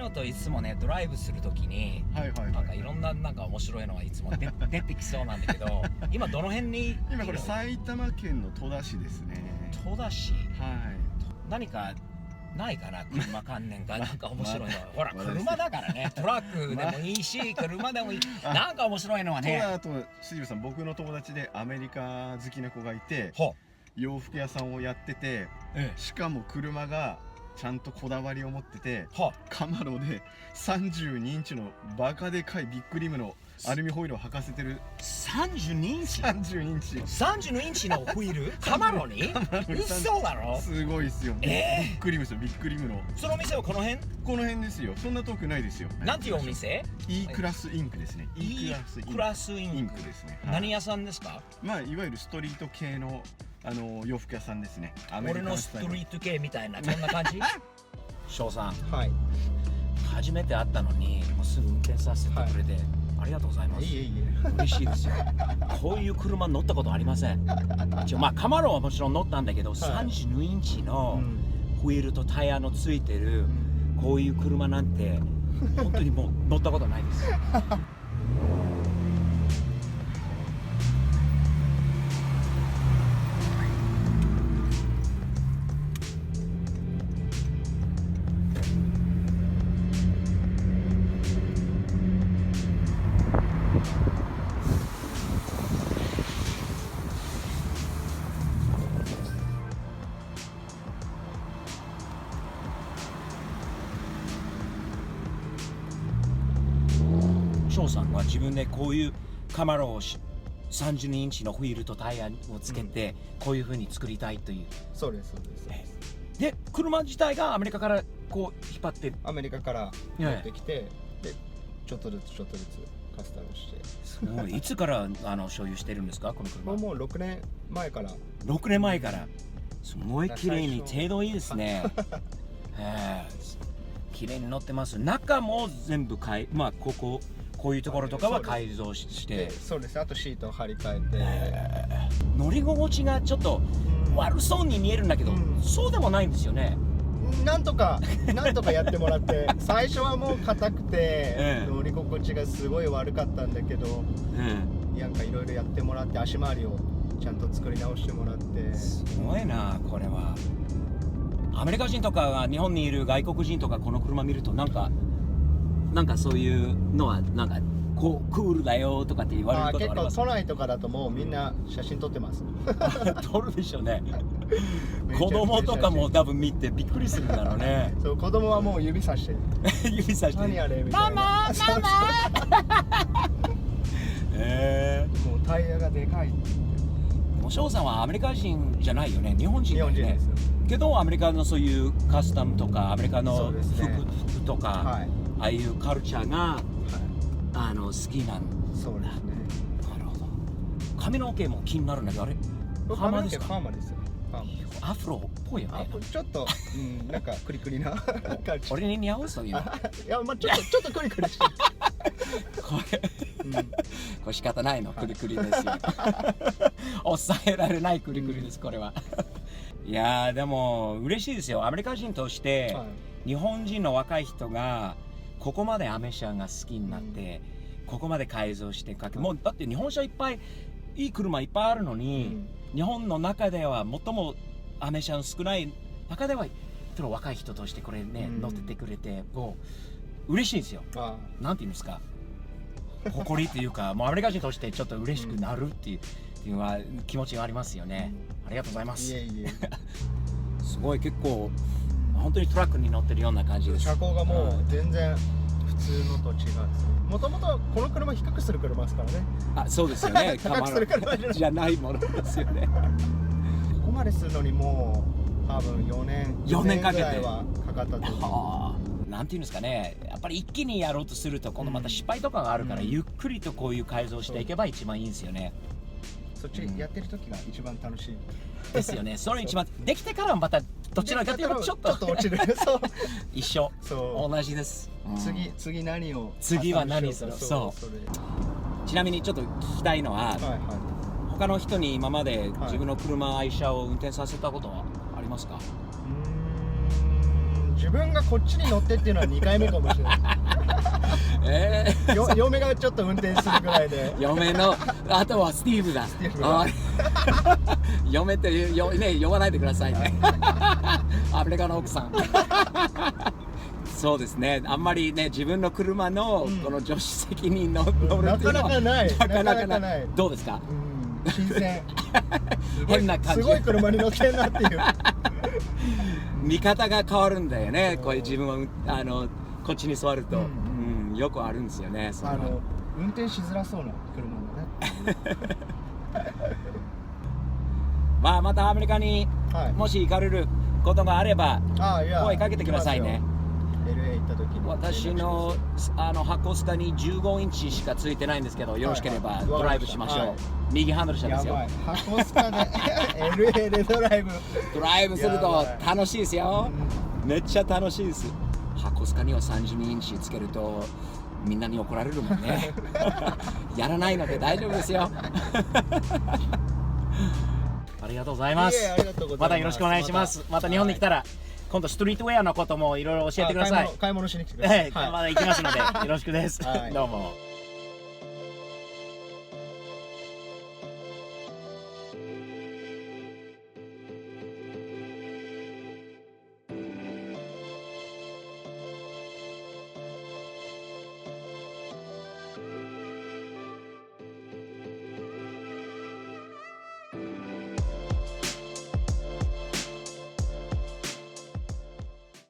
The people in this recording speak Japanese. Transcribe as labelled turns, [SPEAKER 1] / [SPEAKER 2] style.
[SPEAKER 1] のといつもねドライブするときに、なんかいろんななんか面白いのがいつも出てきそうなんだけど今どの辺に
[SPEAKER 2] 今これ埼玉県の戸田市ですね。
[SPEAKER 1] 戸田市。
[SPEAKER 2] はい。
[SPEAKER 1] 何かないかな、車関連がなんか面白いのは、ほら車だからね、トラックでもいいし、車でもいい、なんか面白いのはね。
[SPEAKER 2] 戸田と杉部さん、僕の友達でアメリカ好きな子がいて、洋服屋さんをやってて、しかも車がちゃんとこだわりを持ってて、カマロで32インチのバカでかいビッグリムのアルミホイールを履かせてる。
[SPEAKER 1] 32インチ
[SPEAKER 2] ?32 インチ。
[SPEAKER 1] 32インチのホイールカマロに嘘だろ。
[SPEAKER 2] すごいっすよ。ビッグリムですよ、ビッグリムの。
[SPEAKER 1] その店はこの辺？
[SPEAKER 2] この辺ですよ。そんな遠くないですよ。
[SPEAKER 1] なんていうお店？
[SPEAKER 2] E クラスインクですね。
[SPEAKER 1] E クラスインク
[SPEAKER 2] ですね。
[SPEAKER 1] 何屋さんですか？
[SPEAKER 2] まあいわゆるストリート系の洋服屋さんですね。
[SPEAKER 1] 俺のストリート系みたいなそんな感じ？翔さん、
[SPEAKER 3] はい。
[SPEAKER 1] 初めて会ったのにもうすぐ運転させてくれて、ありがとうございます。嬉しいですよ。こういう車乗ったことありません。まあカマロはもちろん乗ったんだけど、32インチのホイールとタイヤのついてるこういう車なんて本当にもう乗ったことないです。翔さんは自分でこういうカマロを32インチのホイールとタイヤをつけてこういう風に作りたいという。
[SPEAKER 3] そうですそうです。
[SPEAKER 1] で車自体がアメリカからこう引っ張って
[SPEAKER 3] アメリカから持ってきて、でちょっとずつカスタムして。
[SPEAKER 1] すごい。いつから所有してるんですかこの車？
[SPEAKER 3] もう6年前から。
[SPEAKER 1] 6年前から。すごい綺麗に程度いいですね。綺麗に乗ってます。中も全部まあこういうところとかは改造して。
[SPEAKER 3] そうです。あとシートを張り替えて。
[SPEAKER 1] 乗り心地がちょっと悪そうに見えるんだけど、そうでもないんですよね。
[SPEAKER 3] なんとかやってもらって最初はもう硬くて、乗り心地がすごい悪かったんだけど、なんかいろいろやってもらって足回りをちゃんと作り直してもらって。
[SPEAKER 1] すごいなこれは。アメリカ人とか日本にいる外国人とかこの車見るとなんかそういうのはなんかこうクールだよとかって言われることあります？
[SPEAKER 3] 結構都内とかだともうみんな写真撮ってます。
[SPEAKER 1] 撮るでしょうね。子供とかも多分見てびっくりするんだろうね。
[SPEAKER 3] そう、子供はもう指さして
[SPEAKER 1] 指さして
[SPEAKER 3] 何あれみたいな。ママもうタイヤがでかい。
[SPEAKER 1] もう翔さんはアメリカ人じゃないよね、日本人だよね。
[SPEAKER 3] 日本人ですよ。
[SPEAKER 1] けどアメリカのそういうカスタムとかアメリカの服とか、ああいうカルチャーが、好きなんだ。
[SPEAKER 3] そうですね。
[SPEAKER 1] なるほど。髪の毛も気になるんだけど、あれパーマですか？
[SPEAKER 3] パーマですよ。
[SPEAKER 1] アフロっぽいよね。
[SPEAKER 3] ちょっと、なんかクリクリな感じ。
[SPEAKER 1] 俺に似合うそういうの。
[SPEAKER 3] いや、まあちょっとクリクリしてる。
[SPEAKER 1] これ仕方ないの、クリクリですよ。抑えられないクリクリです、これは。いやー、でも嬉しいですよ。アメリカ人として、日本人の若い人がここまでアメ車が好きになって、ここまで改造してもうだって日本車いっぱいいい車いっぱいあるのに、日本の中では最もアメ車の少ない中では若い人としてこれね、乗っててくれてもう嬉しいんですよ。なんていうんですか、誇りというか、もうアメリカ人としてちょっと嬉しくなるっていうのは気持ちがありますよね。ありがとうございます。すごい結構本当にトラックに乗ってるような感じです。
[SPEAKER 3] 車高がもう全然普通のと違う。もともとこの車低くする車ですからね。
[SPEAKER 1] あ、そうですよね。
[SPEAKER 3] 高くする車
[SPEAKER 1] じゃないものですよね。
[SPEAKER 3] ここまでするのにもう多分4年かけてはかかったと思う。
[SPEAKER 1] なんていうんですかね、やっぱり一気にやろうとすると今度また失敗とかがあるから、ゆっくりとこういう改造していけば一番いいんですよね。
[SPEAKER 3] そっちやってる時が一番楽しい
[SPEAKER 1] ですよね。それ一番できてからまたどちらかというとちょっと
[SPEAKER 3] 落ちる。そう、
[SPEAKER 1] 一緒、同じです。
[SPEAKER 3] 次何を、
[SPEAKER 1] 次は何する。ちなみにちょっと聞きたいのは、他の人に今まで自分の車愛車を運転させたことはありますか？
[SPEAKER 3] 自分がこっちに乗ってっていうのは2回目かもしれない嫁がちょっと運転するぐらいで
[SPEAKER 1] 嫁のあとはスティーブだ。嫁ってね呼ばないでくださいね。アメリカの奥さん。そうですね。あんまりね自分の車のこの助手席に乗るっていうのは
[SPEAKER 3] なかなかない。なかなかない。
[SPEAKER 1] どうですか？
[SPEAKER 3] 新鮮。
[SPEAKER 1] 変な感じ。
[SPEAKER 3] すごい車に乗ってんなっていう。
[SPEAKER 1] 見方が変わるんだよね。こういう自分はこっちに座ると、よくあるんですよね。
[SPEAKER 3] 運転しづらそうな車もね。
[SPEAKER 1] まあまたアメリカにもし行かれることがあれば声かけてくださいね。
[SPEAKER 3] LA 行った時に
[SPEAKER 1] 私の箱スカに15インチしかついてないんですけど、よろしければドライブしましょう。右ハンドル車ですよ。
[SPEAKER 3] 箱スカで LA でドライブ
[SPEAKER 1] すると楽しいですよ。めっちゃ楽しいです。箱スカには32インチつけるとみんなに怒られるもんね。やらないので大丈夫ですよ。ありがとうございます。またよろしくお願いします。また日本に来たら今度ストリートウェアのこともいろいろ教えてください。
[SPEAKER 3] 買い物しに来てください。
[SPEAKER 1] まだ行きますのでよろしくです。どうも。